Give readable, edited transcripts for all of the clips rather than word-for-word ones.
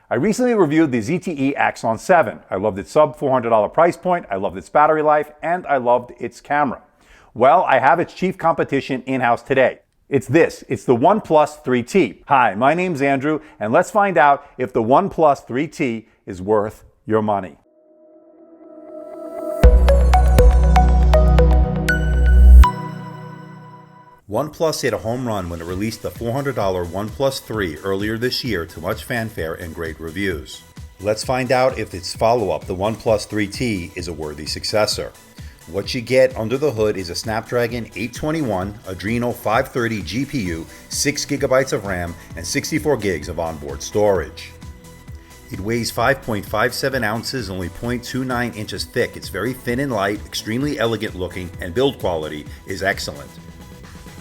I recently reviewed the ZTE Axon 7. I loved its sub $400 price point, I loved its battery life, and I loved its camera. Well, I have its chief competition in-house today. It's the OnePlus 3T. Hi, my name's Andrew, and let's find out if the OnePlus 3T is worth your money. OnePlus hit a home run when it released the $400 OnePlus 3 earlier this year to much fanfare and great reviews. Let's find out if its follow-up, the OnePlus 3T, is a worthy successor. What you get under the hood is a Snapdragon 821 Adreno 530 GPU, 6 GB of RAM, and 64 gigs of onboard storage. It weighs 5.57 ounces, only 0.29 inches thick. It's very thin and light, extremely elegant looking, and build quality is excellent.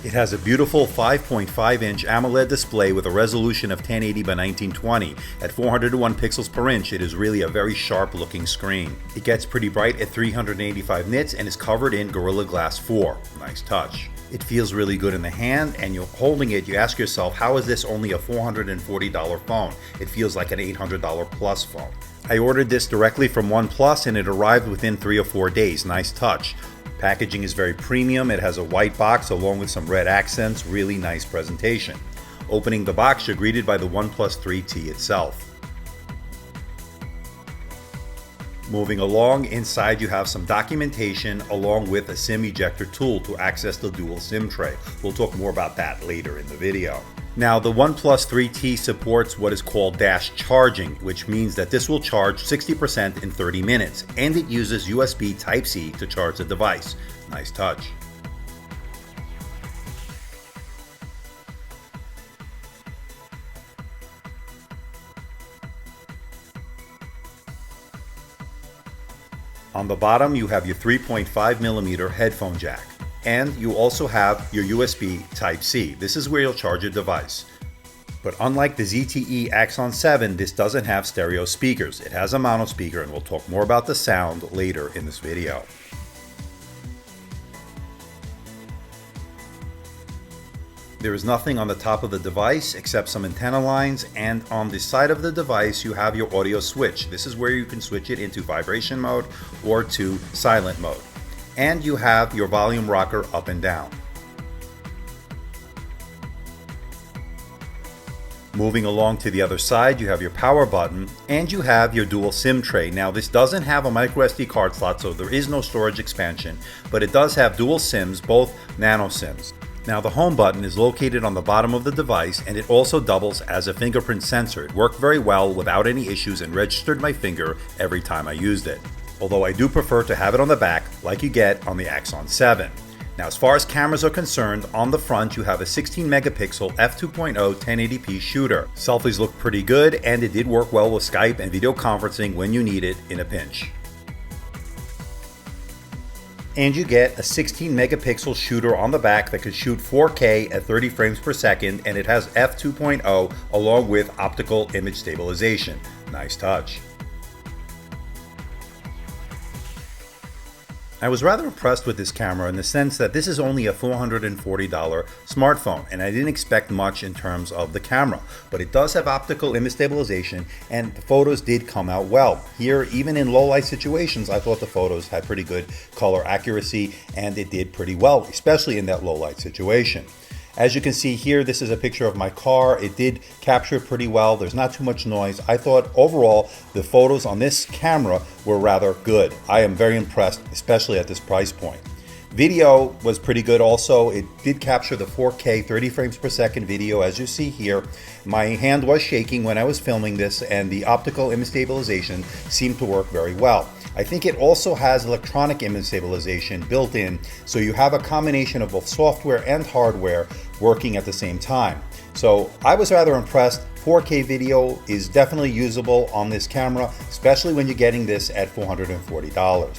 It has a beautiful 5.5-inch AMOLED display with a resolution of 1080 by 1920. At 401 pixels per inch, it is really a very sharp-looking screen. It gets pretty bright at 385 nits and is covered in Gorilla Glass 4. Nice touch. It feels really good in the hand, and you're holding it, you ask yourself, how is this only a $440 phone? It feels like an $800 plus phone. I ordered this directly from OnePlus and it arrived within 3 or 4 days. Nice touch. Packaging is very premium. It has a white box along with some red accents. Really nice presentation. Opening the box, you're greeted by the OnePlus 3T itself. Moving along, inside you have some documentation along with a SIM ejector tool to access the dual SIM tray. We'll talk more about that later in the video. Now, the OnePlus 3T supports what is called dash charging, which means that this will charge 60% in 30 minutes, and it uses USB Type-C to charge the device. Nice touch. On the bottom, you have your 3.5mm headphone jack. And you also have your USB Type-C. This is where you'll charge your device. But unlike the ZTE Axon 7, this doesn't have stereo speakers. It has a mono speaker, and we'll talk more about the sound later in this video. There is nothing on the top of the device except some antenna lines, and on the side of the device you have your audio switch. This is where you can switch it into vibration mode or to silent mode. And you have your volume rocker up and down. Moving along to the other side, you have your power button and you have your dual SIM tray. Now, this doesn't have a micro SD card slot, so there is no storage expansion, but it does have dual SIMs, both Nano-SIMs. Now, the home button is located on the bottom of the device, and it also doubles as a fingerprint sensor. It worked very well without any issues and registered my finger every time I used it. Although I do prefer to have it on the back like you get on the Axon 7. Now, as far as cameras are concerned, on the front you have a 16 megapixel f2.0 1080p shooter. Selfies look pretty good, and it did work well with Skype and video conferencing when you need it in a pinch. And you get a 16 megapixel shooter on the back that can shoot 4K at 30 frames per second, and it has f2.0 along with optical image stabilization. Nice touch. I was rather impressed with this camera in the sense that this is only a $440 smartphone, and I didn't expect much in terms of the camera, but it does have optical image stabilization, and the photos did come out well. Here, even in low light situations, I thought the photos had pretty good color accuracy, and it did pretty well, especially in that low light situation. As you can see here, this is a picture of my car. It did capture pretty well. There's not too much noise. I thought overall the photos on this camera were rather good. I am very impressed, especially at this price point. Video was pretty good also. It did capture the 4K 30 frames per second video, as you see here. My hand was shaking when I was filming this, and the optical image stabilization seemed to work very well. I think it also has electronic image stabilization built in, so you have a combination of both software and hardware working at the same time. So I was rather impressed. 4K video is definitely usable on this camera, especially when you're getting this at $440.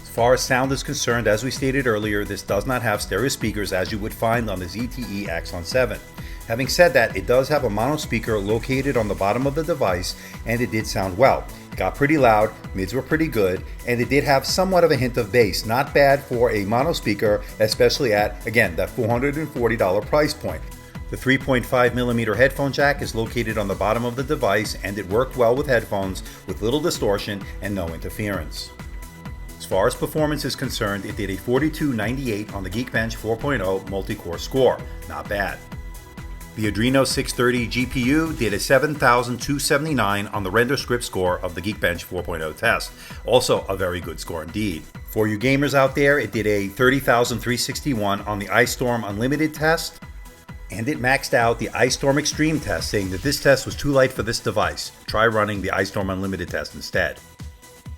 As far as sound is concerned, as we stated earlier, this does not have stereo speakers as you would find on the ZTE Axon 7. Having said that, it does have a mono speaker located on the bottom of the device, and it did sound well. It got pretty loud, mids were pretty good, and it did have somewhat of a hint of bass. Not bad for a mono speaker, especially at, again, that $440 price point. The 3.5mm headphone jack is located on the bottom of the device, and it worked well with headphones with little distortion and no interference. As far as performance is concerned, it did a 4298 on the Geekbench 4.0 multi-core score. Not bad. The Adreno 630 GPU did a 7279 on the render script score of the Geekbench 4.0 test. Also a very good score indeed. For you gamers out there, it did a 30361 on the Ice Storm Unlimited test, and it maxed out the Ice Storm Extreme test, saying that this test was too light for this device. Try running the Ice Storm Unlimited test instead.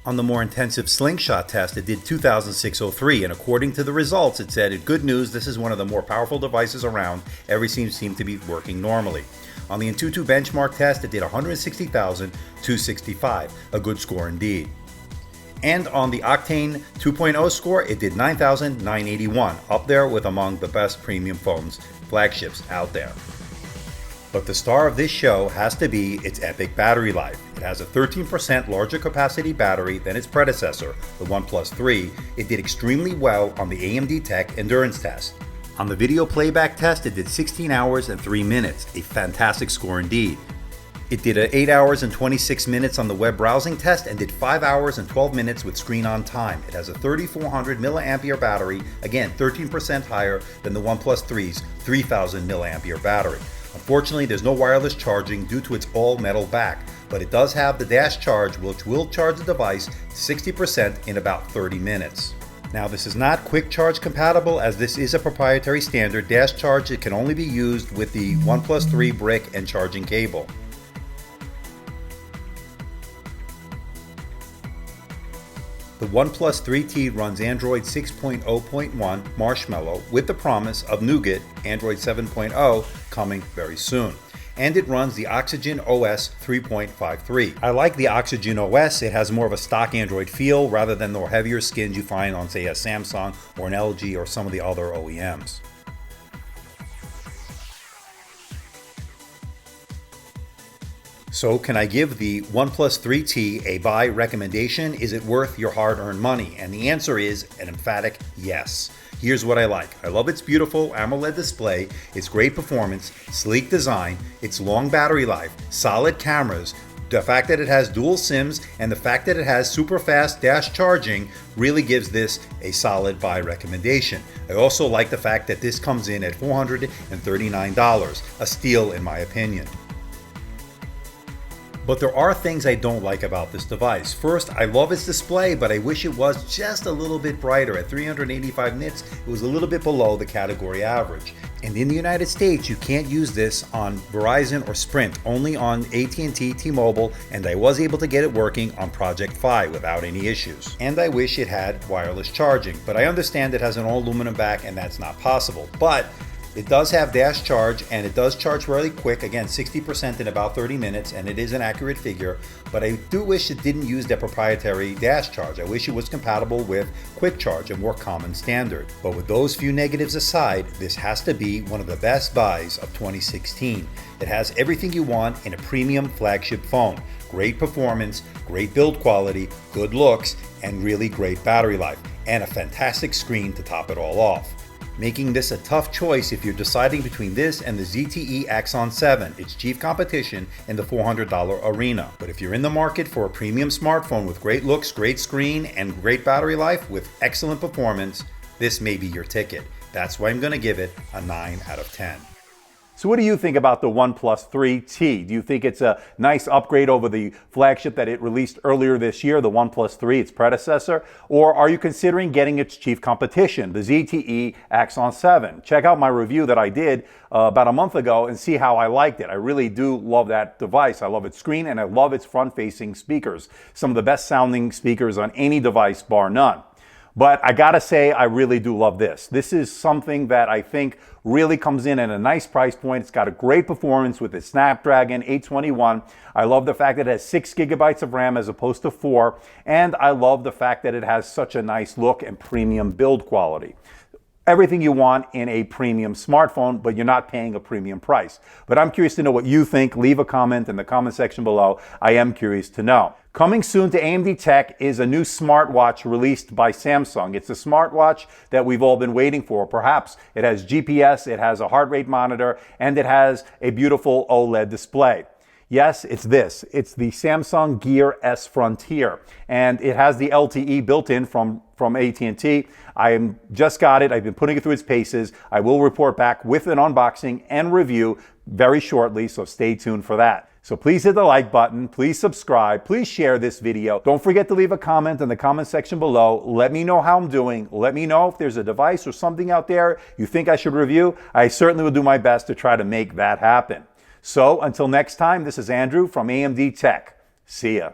On the more intensive Slingshot test, it did 2603, and according to the results, it said, "Good news, this is one of the more powerful devices around. Everything seemed to be working normally." On the Antutu benchmark test, it did 160,265, a good score indeed. And on the Octane 2.0 score, it did 9,981, up there with among the best premium phones, flagships out there. But the star of this show has to be its epic battery life. It has a 13% larger capacity battery than its predecessor, the OnePlus 3. It did extremely well on the AMDtech endurance test. On the video playback test, it did 16 hours and 3 minutes, a fantastic score indeed. It did 8 hours and 26 minutes on the web browsing test and did 5 hours and 12 minutes with screen on time. It has a 3400 milliampere battery, again 13% higher than the OnePlus 3's 3000 milliampere battery. Unfortunately, there's no wireless charging due to its all-metal back, but it does have the dash charge, which will charge the device to 60% in about 30 minutes. Now, this is not quick charge compatible, as this is a proprietary standard dash charge. It can only be used with the OnePlus 3 brick and charging cable. The OnePlus 3T runs Android 6.0.1 Marshmallow with the promise of Nougat Android 7.0 coming very soon. And it runs the Oxygen OS 3.53. I like the Oxygen OS. It has more of a stock Android feel rather than the heavier skins you find on, say, a Samsung or an LG or some of the other OEMs. So can I give the OnePlus 3T a buy recommendation? Is it worth your hard-earned money? And the answer is an emphatic yes. Here's what I like. I love its beautiful AMOLED display, its great performance, sleek design, its long battery life, solid cameras, the fact that it has dual SIMs, and the fact that it has super fast dash charging really gives this a solid buy recommendation. I also like the fact that this comes in at $439, a steal in my opinion. But there are things I don't like about this device. First, I love its display, but I wish it was just a little bit brighter. At 385 nits, it was a little bit below the category average. And in the United States, you can't use this on Verizon or Sprint, only on AT&T, T-Mobile, and I was able to get it working on Project Fi without any issues. And I wish it had wireless charging, but I understand it has an all-aluminum back and that's not possible. But it does have dash charge, and it does charge really quick, again 60% in about 30 minutes, and it is an accurate figure, but I do wish it didn't use their proprietary dash charge. I wish it was compatible with quick charge, a more common standard. But with those few negatives aside, this has to be one of the best buys of 2016. It has everything you want in a premium flagship phone. Great performance, great build quality, good looks, and really great battery life, and a fantastic screen to top it all off, making this a tough choice if you're deciding between this and the ZTE Axon 7, its chief competition in the $400 arena. But if you're in the market for a premium smartphone with great looks, great screen, and great battery life with excellent performance, this may be your ticket. That's why I'm going to give it a 9 out of 10. So what do you think about the OnePlus 3T? Do you think it's a nice upgrade over the flagship that it released earlier this year, the OnePlus 3, its predecessor? Or are you considering getting its chief competition, the ZTE Axon 7? Check out my review that I did about a month ago and see how I liked it. I really do love that device. I love its screen and I love its front-facing speakers. Some of the best sounding speakers on any device, bar none. But I gotta say, I really do love this. This is something that I think really comes in at a nice price point. It's got a great performance with its Snapdragon 821. I love the fact that it has 6 gigabytes of RAM as opposed to 4. And I love the fact that it has such a nice look and premium build quality. everything you want in a premium smartphone, but you're not paying a premium price. But I'm curious to know what you think. Leave a comment in the comment section below. I am curious to know. Coming soon to AMDtech is a new smartwatch released by Samsung. It's a smartwatch that we've all been waiting for. Perhaps it has GPS, it has a heart rate monitor, and it has a beautiful OLED display. Yes, it's this. It's the Samsung Gear S Frontier, and it has the LTE built in from AT&T. I just got it. I've been putting it through its paces. I will report back with an unboxing and review very shortly, so stay tuned for that. So please hit the like button, please subscribe, please share this video. Don't forget to leave a comment in the comment section below. Let me know how I'm doing. Let me know if there's a device or something out there you think I should review. I certainly will do my best to try to make that happen. So until next time, this is Andrew from AMDtech. See ya.